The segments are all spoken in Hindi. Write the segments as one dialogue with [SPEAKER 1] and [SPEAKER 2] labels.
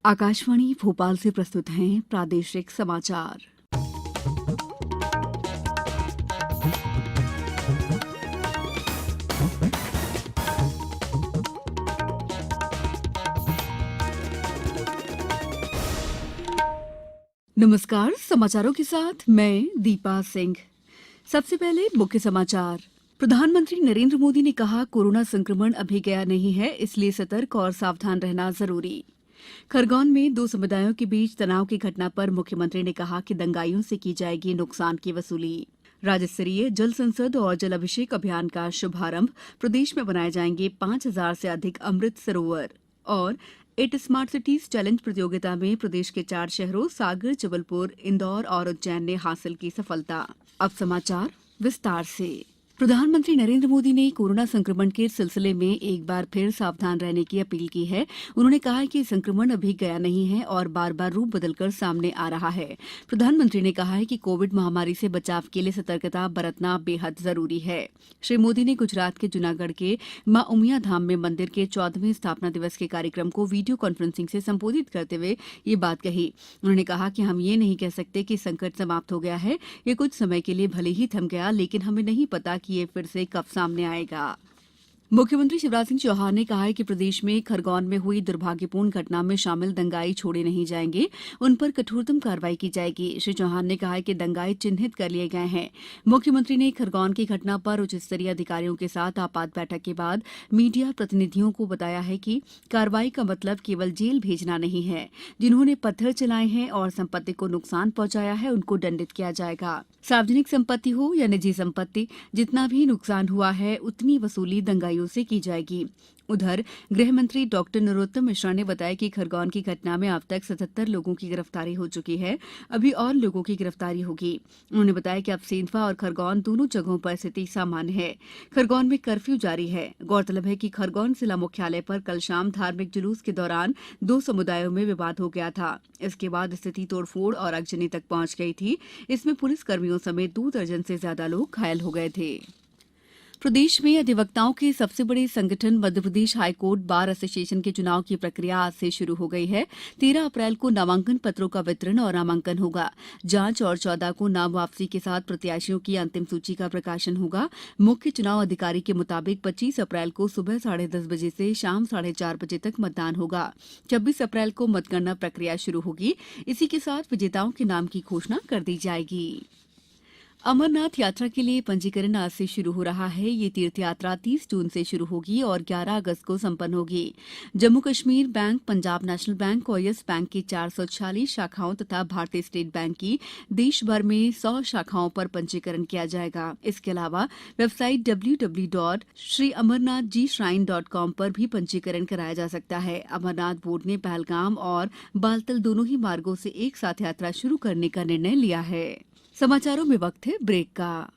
[SPEAKER 1] आकाशवाणी भोपाल से प्रस्तुत हैं प्रादेशिक समाचार। नमस्कार, समाचारों के साथ मैं दीपा सिंह। सबसे पहले मुख्य समाचार। प्रधानमंत्री नरेंद्र मोदी ने कहा, कोरोना संक्रमण अभी गया नहीं है, इसलिए सतर्क और सावधान रहना जरूरी। खरगोन में दो समुदायों के बीच तनाव की घटना पर मुख्यमंत्री ने कहा कि दंगाइयों से की जाएगी नुकसान की वसूली। राज्य स्तरीय जल संसद और जल अभिषेक अभियान का शुभारंभ। प्रदेश में बनाए जाएंगे 5,000 से अधिक अमृत सरोवर। और इट स्मार्ट सिटीज चैलेंज प्रतियोगिता में प्रदेश के 4 शहरों सागर, जबलपुर, इंदौर और उज्जैन ने हासिल की सफलता। अब समाचार विस्तार से। प्रधानमंत्री नरेंद्र मोदी ने कोरोना संक्रमण के सिलसिले में एक बार फिर सावधान रहने की अपील की है। उन्होंने कहा है कि संक्रमण अभी गया नहीं है और बार बार रूप बदलकर सामने आ रहा है। प्रधानमंत्री ने कहा है कि कोविड महामारी से बचाव के लिए सतर्कता बरतना बेहद जरूरी है। श्री मोदी ने गुजरात के जूनागढ़ के मां उमिया धाम में मंदिर के 14वें स्थापना दिवस के कार्यक्रम को वीडियो कॉन्फ्रेंसिंग से संबोधित करते हुए ये बात कही। उन्होंने कहा कि हम ये नहीं कह सकते कि संकट समाप्त हो गया है। ये कुछ समय के लिए भले ही थम गया, लेकिन हमें नहीं पता कि ये फिर से कब सामने आएगा। मुख्यमंत्री शिवराज सिंह चौहान ने कहा है कि प्रदेश में खरगोन में हुई दुर्भाग्यपूर्ण घटना में शामिल दंगाई छोड़े नहीं जाएंगे, उन पर कठोरतम कार्रवाई की जाएगी। श्री चौहान ने कहा है कि दंगाई चिन्हित कर लिए गए हैं। मुख्यमंत्री ने खरगोन की घटना पर उच्च स्तरीय अधिकारियों के साथ आपात बैठक के बाद मीडिया प्रतिनिधियों को बताया है कि कार्रवाई का मतलब केवल जेल भेजना नहीं है। जिन्होंने पत्थर चलाए हैं और संपत्ति को नुकसान पहुंचाया है, उनको दंडित किया जाएगा। सार्वजनिक संपत्ति हो या निजी संपत्ति, जितना भी नुकसान हुआ है उतनी वसूली दंगाइयों से की जाएगी। उधर गृह मंत्री डॉक्टर नरोत्तम मिश्रा ने बताया कि खरगोन की घटना में अब तक 77 लोगों की गिरफ्तारी हो चुकी है। अभी और लोगों की गिरफ्तारी होगी। उन्होंने बताया कि अब सेंधवा और खरगोन दोनों जगहों पर स्थिति सामान्य है। खरगोन में कर्फ्यू जारी है। गौरतलब है कि खरगोन जिला मुख्यालय पर कल शाम धार्मिक जुलूस के दौरान 2 समुदायों में विवाद हो गया था। इसके बाद स्थिति तोड़फोड़ और आगजनी तक पहुंच गई थी। इसमें पुलिस कर्मियों समेत 2 दर्जन से ज्यादा लोग घायल हो गए थे। प्रदेश में अधिवक्ताओं के सबसे बड़े संगठन मध्यप्रदेश हाईकोर्ट बार एसोसिएशन के चुनाव की प्रक्रिया आज से शुरू हो गई है। 13 अप्रैल को नामांकन पत्रों का वितरण और नामांकन होगा। जांच और 14 को नाम वापसी के साथ प्रत्याशियों की अंतिम सूची का प्रकाशन होगा। मुख्य चुनाव अधिकारी के मुताबिक 25 अप्रैल को सुबह 10:30 बजे से शाम 4:30 बजे तक मतदान होगा। 26 अप्रैल को मतगणना प्रक्रिया शुरू होगी। इसी के साथ विजेताओं के नाम की घोषणा कर दी जाएगी। अमरनाथ यात्रा के लिए पंजीकरण आज से शुरू हो रहा है। ये तीर्थ यात्रा 30 जून से शुरू होगी और 11 अगस्त को संपन्न होगी। Jammu Kashmir bank, Punjab national bank और यस बैंक की 446 शाखाओं तथा भारतीय स्टेट बैंक की देश भर में 100 शाखाओं पर पंजीकरण किया जाएगा। इसके अलावा वेबसाइट www.shriamarnathjshrine.com पर भी पंजीकरण कराया जा सकता है। अमरनाथ बोर्ड ने पहलगाम और बालतल दोनों ही मार्गों से एक साथ यात्रा शुरू करने का निर्णय लिया है। समाचारों में वक्त है ब्रेक का।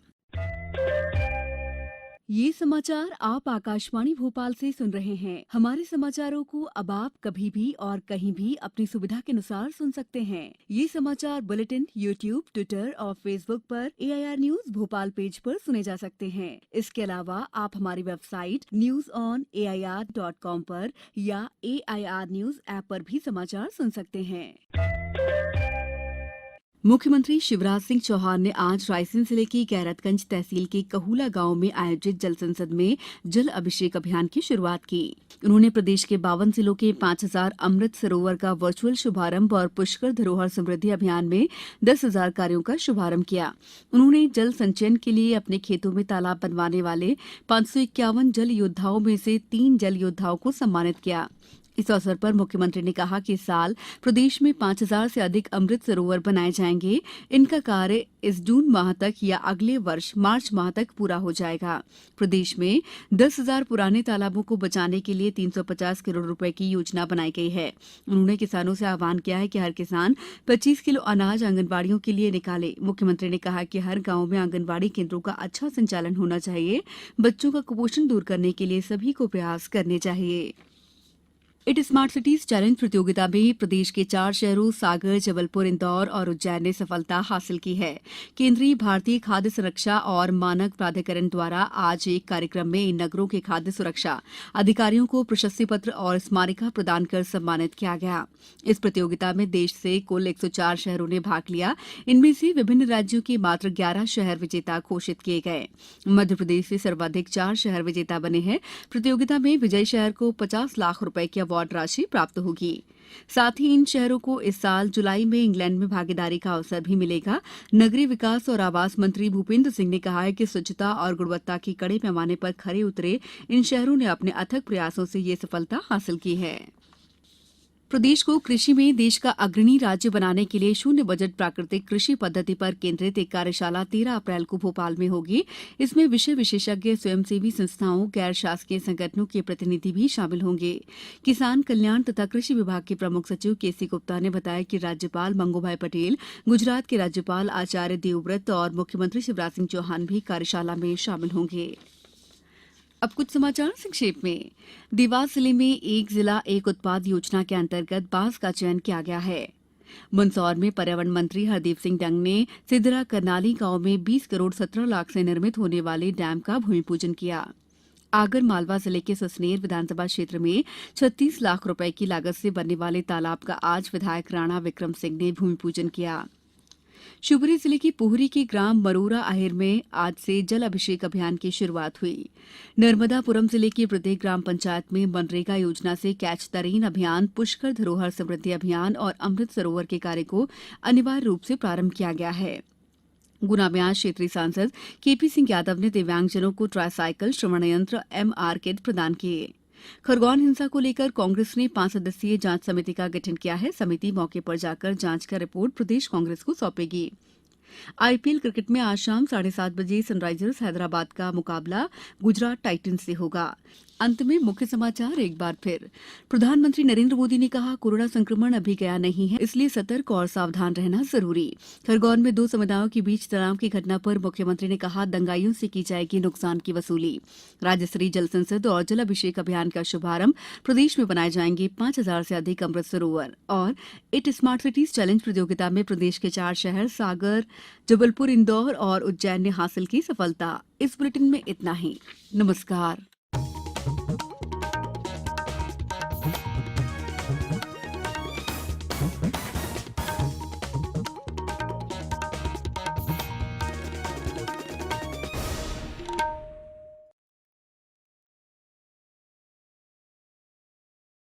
[SPEAKER 1] ये समाचार आप आकाशवाणी भोपाल से सुन रहे हैं। हमारे समाचारों को अब आप कभी भी और कहीं भी अपनी सुविधा के अनुसार सुन सकते हैं। ये समाचार बुलेटिन यूट्यूब, ट्विटर और फेसबुक पर AIR न्यूज भोपाल पेज पर सुने जा सकते हैं। इसके अलावा आप हमारी वेबसाइट newsonair.com पर या AIR न्यूज ऐप पर भी समाचार सुन सकते हैं। मुख्यमंत्री शिवराज सिंह चौहान ने आज रायसेन जिले की गैरतगंज तहसील के कहुला गांव में आयोजित जल संसद में जल अभिषेक अभियान की शुरुआत की। उन्होंने प्रदेश के 52 जिलों के 5,000 अमृत सरोवर का वर्चुअल शुभारंभ और पुष्कर धरोहर समृद्धि अभियान में 10,000 कार्यों का शुभारंभ किया। उन्होंने जल संचयन के लिए अपने खेतों में तालाब बनवाने वाले 551 जल योद्धाओं में से 3 जल योद्धाओं को सम्मानित किया। इस अवसर पर मुख्यमंत्री ने कहा कि इस साल प्रदेश में 5,000 से अधिक अमृत सरोवर बनाए जाएंगे। इनका कार्य इस जून माह तक या अगले वर्ष मार्च माह तक पूरा हो जाएगा। प्रदेश में 10,000 पुराने तालाबों को बचाने के लिए 350 करोड़ रुपए की योजना बनाई गई है। उन्होंने किसानों से आह्वान किया है कि हर किसान 25 किलो अनाज आंगनबाड़ियों के लिए निकाले। मुख्यमंत्री ने कहा कि हर गाँव में आंगनबाड़ी केंद्रों का अच्छा संचालन होना चाहिए। बच्चों का कुपोषण दूर करने के लिए सभी को प्रयास करने चाहिए। इट स्मार्ट सिटीज चैलेंज प्रतियोगिता में प्रदेश के 4 शहरों सागर, जबलपुर, इंदौर और उज्जैन ने सफलता हासिल की है। केंद्रीय भारतीय खाद्य सुरक्षा और मानक प्राधिकरण द्वारा आज एक कार्यक्रम में इन नगरों के खाद्य सुरक्षा अधिकारियों को प्रशस्ति पत्र और स्मारिका प्रदान कर सम्मानित किया गया। इस प्रतियोगिता में देश से कुल 104 शहरों ने भाग लिया। इनमें से विभिन्न राज्यों के मात्र 11 शहर विजेता घोषित किए गए। मध्य प्रदेश से सर्वाधिक 4 शहर विजेता बने हैं। प्रतियोगिता में विजयी शहर को 50 लाख रुपए की अवार्ड राशि प्राप्त होगी। साथ ही इन शहरों को इस साल जुलाई में इंग्लैंड में भागीदारी का अवसर भी मिलेगा। नगरीय विकास और आवास मंत्री भूपेंद्र सिंह ने कहा है कि स्वच्छता और गुणवत्ता की कड़े पैमाने पर खरे उतरे इन शहरों ने अपने अथक प्रयासों से ये सफलता हासिल की है। प्रदेश को कृषि में देश का अग्रणी राज्य बनाने के लिए शून्य बजट प्राकृतिक कृषि पद्धति पर केंद्रित एक कार्यशाला 13 अप्रैल को भोपाल में होगी। इसमें विषय विशेषज्ञ, स्वयंसेवी संस्थाओं, गैर शासकीय संगठनों के प्रतिनिधि भी शामिल होंगे। किसान कल्याण तथा कृषि विभाग के प्रमुख सचिव केसी गुप्ता ने बताया कि राज्यपाल मंगूभाई पटेल, गुजरात के राज्यपाल आचार्य देवव्रत और मुख्यमंत्री शिवराज सिंह चौहान भी कार्यशाला में शामिल होंगे। अब कुछ समाचार संक्षेप में। देवास जिले में एक जिला एक उत्पाद योजना के अंतर्गत बांस का चयन किया गया है। मंदसौर में पर्यावरण मंत्री हरदीप सिंह डंग ने सिदरा करनाली गांव में 20 करोड़ 17 लाख से निर्मित होने वाले डैम का भूमि पूजन किया। आगर मालवा जिले के सुसनेर विधानसभा क्षेत्र में 36 लाख रुपए की लागत से बनने वाले तालाब का आज विधायक राणा विक्रम सिंह ने भूमि पूजन किया। शिवपुरी जिले की पोहरी के ग्राम मरोरा आहेर में आज से जल अभिषेक अभियान की शुरुआत हुई। नर्मदापुरम जिले की प्रत्येक ग्राम पंचायत में मनरेगा योजना से कैच द रेन अभियान, पुष्कर धरोहर समृद्धि अभियान और अमृत सरोवर के कार्य को अनिवार्य रूप से प्रारंभ किया गया है। गुना में आज क्षेत्रीय सांसद केपी सिंह यादव ने दिव्यांगजनों को ट्राईसाइकिल, श्रवण यंत्र, एमआर किट प्रदान किए। खरगोन हिंसा को लेकर कांग्रेस ने 5 सदस्यीय जांच समिति का गठन किया है। समिति मौके पर जाकर जांच का रिपोर्ट प्रदेश कांग्रेस को सौंपेगी। आईपीएल क्रिकेट में आज शाम 7:30 बजे सनराइजर्स हैदराबाद का मुकाबला गुजरात टाइटंस से होगा। अंत में मुख्य समाचार एक बार फिर। प्रधानमंत्री नरेंद्र मोदी ने कहा, कोरोना संक्रमण अभी गया नहीं है, इसलिए सतर्क और सावधान रहना जरूरी। खरगोन में 2 समुदायों के बीच तनाव की घटना पर मुख्यमंत्री ने कहा, दंगाइयों से की जाएगी नुकसान की वसूली। राज्य स्तरीय जल संसद और जल अभिषेक अभियान का शुभारंभ। प्रदेश में बनाए जाएंगे 5000 से अधिक अमृत सरोवर। और इट स्मार्ट सिटीज चैलेंज प्रतियोगिता में प्रदेश के 4 शहर सागर, जबलपुर, इंदौर और उज्जैन ने हासिल की सफलता। इस बुलेटिन में इतना ही। नमस्कार।